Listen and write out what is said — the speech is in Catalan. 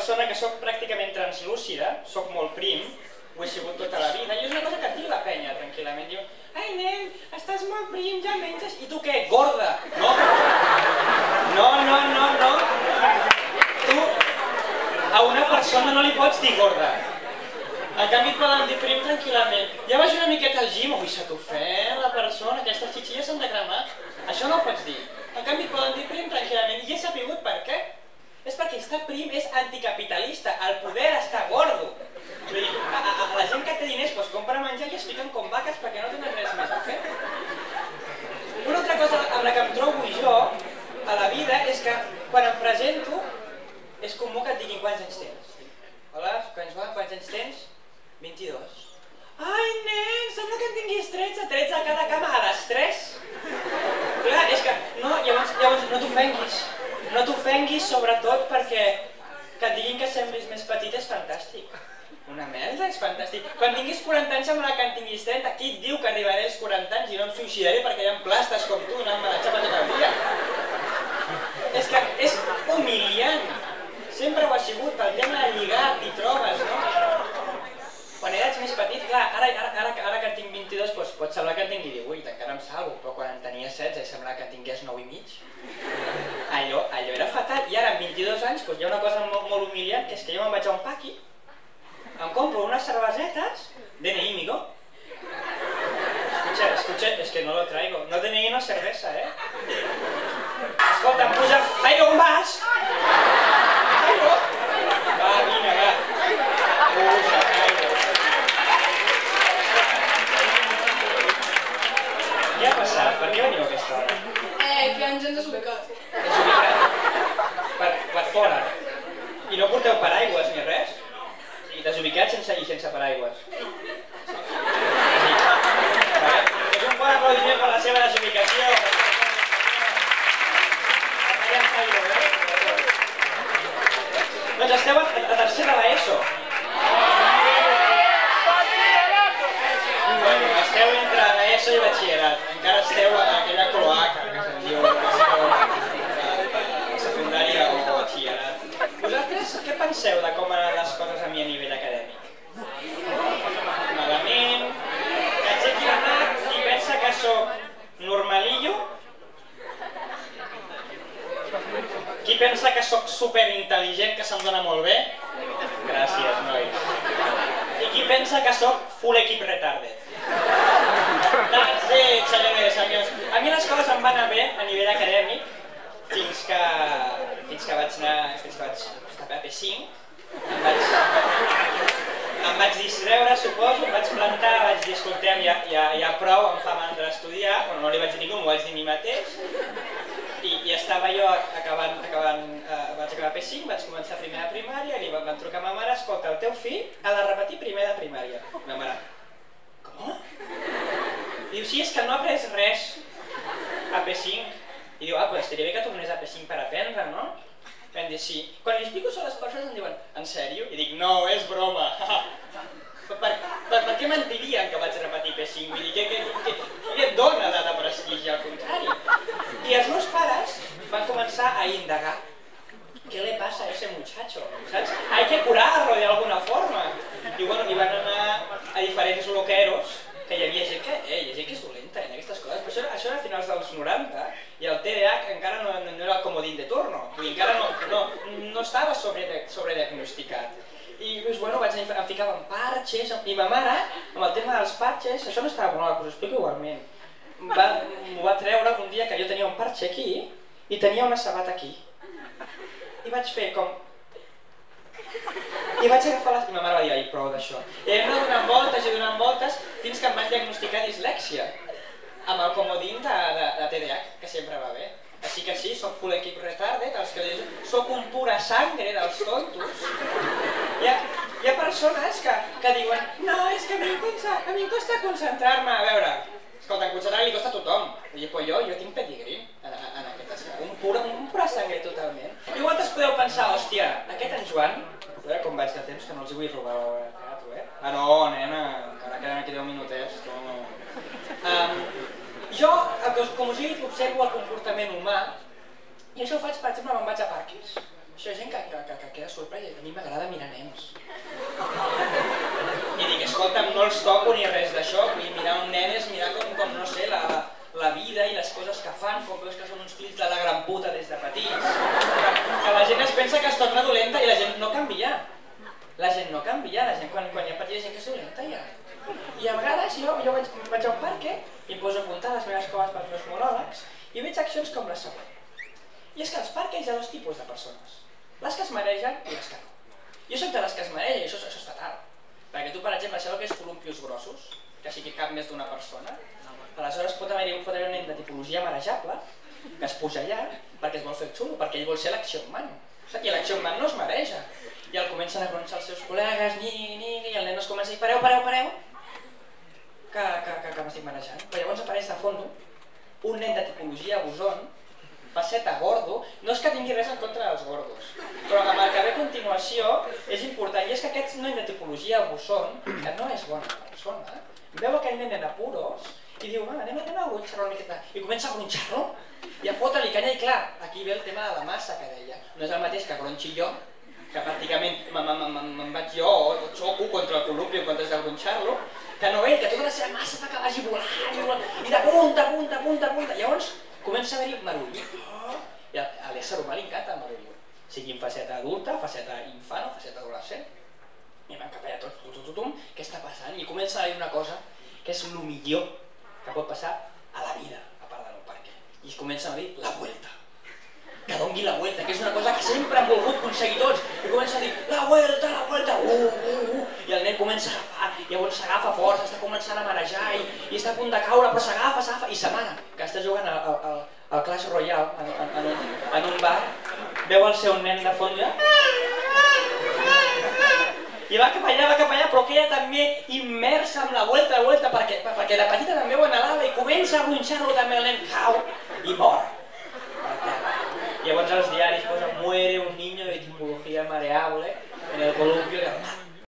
persona que sóc pràcticament translúcida, sóc molt prim, ho he sigut tota la vida, i és una cosa que et diu la penya tranquil·lament, diu: ai nen, estàs molt prim, ja menges, i tu què, gorda? No. Tu a una persona no li pots dir gorda. En canvi et poden dir prim tranquil·lament. Ja vaig una miqueta al gym, ui, se t'ofèn la persona, aquestes xitxilles s'han de cremar. Això no ho pots dir. En canvi et poden dir prim tranquil·lament, i he sabut per què. És perquè estar prim és anticapitalista, el poder està gordo. Vull dir, la gent que té diners compra menjar i es fiquen com vaques perquè no tenen res més a fer. Una altra cosa amb la que em trobo jo a la vida és que quan em presento és comú que et diguin quants anys tens. Hola, quants anys tens? 22. Ai nen, sembla que en tinguis 13 a cada cama a les 3. Clar, és que llavors no t'ofenguis. No t'ofenguis sobretot perquè que et diguin que semblis més petit és fantàstic. Una merda, és fantàstic. Quan tinguis 40 anys sembla que en tinguis 30, qui et diu que arribaré als 40 anys i no em suïcidaré perquè hi ha plastes com tu anant-me a la xapa tot el dia? És que és humiliant. Sempre ho ha sigut, pel tema de lligar, t'hi trobes, no? Quan eres més petit, clar, ara que en tinc 22, pot semblar que en tingui 18, encara em salvo, però quan en tenia 16 sembla que en tingués 9 i mig. Allò era fatal, i ara amb 22 anys hi ha una cosa molt humiliant, que és que jo me'n vaig a un paqui, em compro unes cervesetes, DNI, amigo. Escucha, es que no lo traigo, no DNI no cervesa, Escolta, em puja, Jairo, on vas? Jairo? Va, vine, va. Puja, Jairo. Què ha passat? Per què veniu a aquesta hora? Que ens hem desubicat. Desubicat? Per fora? I no porteu paraigües ni res? Desubicat sense i sense paraigües. És un bon aplaudiment per la seva desubicació. Doncs esteu a tercer de l'ESO. Bueno, esteu entre l'ESO i batxillerat. Encara esteu a aquella cloaca que se'n diu secundària o batxillerat. Vosaltres què penseu de com anaven les coses a mi a nivell acadèmic? Malament? Aixequi la mà i pensa que sóc normalillo? Qui pensa que sóc superintel·ligent, que se'm dona molt bé? Gràcies, nois. I qui pensa que sóc full equip retarded? That's it, senyors. A mi les coses em van anar bé a nivell acadèmic fins que vaig estar a P5. Em vaig distreure, suposo, em vaig plantar, vaig dir, escoltem, ja prou, em fa mandra estudiar, però no li vaig dir ningú, m'ho vaig dir a mi mateix. I estava jo vaig acabar P5, vaig començar primer de primària i van trucar a ma mare, escolta, el teu fill ha de repetir primer de primària. Ma mare, com? Diu, sí, és que no ha après res a P5. I diu, doncs estaria bé que tornés a P5 per aprendre, no? Vam dir, sí. Quan li explico això a les persones em diuen, en sèrio? I dic, no, és broma. Per què mentirien que vaig repetir P5? Vull dir, què et dona de prestigi, al contrari? I els meus pares van començar a indagar. ¿Qué le pasa a ese muchacho? ¿Sabes? Hay que curarlo de alguna forma. I bueno, i van anar a diferents loqueros, que hi havia gent que és dolenta en aquestes coses. Però això era a finals dels 90 i el TDAH encara no era el comodín de turno. Vull dir, encara no estava sobrediagnosticat. I bueno, em ficava en parxes, i ma mare, amb el tema dels parxes, això no estava molt, us ho explico igualment. M'ho va treure un dia que jo tenia un parxe aquí i tenia una sabata aquí. I vaig fer com... I vaig agafar les... I ma mare va dir, ai, prou d'això. I hem anat donant voltes fins que em van diagnosticar dislèxia amb el comodín de TDAH, que sempre va bé. Així que sí, soc full equip retarded, soc un pura sangre dels tontos. Hi ha persones que diuen, no, és que a mi em costa concentrar-me. A veure, escolta, concentrar li costa a tothom. Però jo tinc pedigrí en aquest escala, un pura sangre totalment. I vosaltres podeu pensar, hòstia, aquest en Joan, a veure com vaig de temps, que no els vull robar el gato, Ah, no, nena, encara queden aquí 10 minutets. Jo, com us he dit, observo el comportament humà, i això ho faig, per exemple, quan vaig a parquis. Això és gent que queda sorpresa, a mi m'agrada mirar nens. I dic, escolta'm, no els toco ni res d'això, vull dir, mirar un nen és mirar com no sé, la vida i les coses que fan, com veus que són uns fills de la gran puta des de petits. Que la gent es pensa que es torna dolenta i la gent no canvia. La gent no canvia, la gent quan hi ha petita gent que és dolenta ja. I a vegades jo vaig a un parc i em poso a apuntar les meves coses pels meus monòlegs i veig accions com la següent. I és que als parcs hi ha dos tipus de persones. Les que es maregen i les que no. Jo soc de les que es maregen i això és fatal. Perquè tu, per exemple, sabeu que és columpios grossos, que sigui cap més d'una persona. Aleshores pot haver-hi un nen de tipologia marejable que es puja allà perquè es vol fer xulo, perquè ell vol ser l'action man. I l'action man no es mareja. I el comencen a gronxar els seus col·legues, i el nen es comença a dir pareu, que m'estic marejant. Però llavors apareix de fons un nen de tipologia boson, faceta gordo, no és que tingui res en contra dels gordos, però amb el que ve a continuació és important, i és que aquest nen de tipologia boson, que no és bona persona, veu aquell nen en apuros i diu, anem a gronxar-lo una miqueta, i comença a gronxar-lo i a fotre-li canya, i clar, aquí ve el tema de la massa que deia, no és el mateix que gronxi jo, que pràcticament me'n vaig jo o xoco contra el columpi en comptes de gronxar-lo, que no ell, que tota la seva massa fa que vagi volant, i de punta, llavors comença a haver-hi marull. I a l'ésser humà li encanta el marull, sigui en faceta adulta, faceta infant o faceta adolescent. I van cap allà tots, què està passant? I comença a haver una cosa que és el millor que pot passar a la vida, a part del parc. I es comença a dir la vuelta. Que doni la vuelta, que és una cosa que sempre han volgut aconseguir tots. I comença a dir, la vuelta, i el nen comença a agafar, i llavors s'agafa força, està començant a marejar i està a punt de caure, però s'agafa i s'amana. Que està jugant al Clash Royale en un bar, veu el seu nen de fons i va cap allà, però que ella també immersa en la vuelta, perquè de petita també ho anhelava i comença a gronxar-lo també el nen, cau,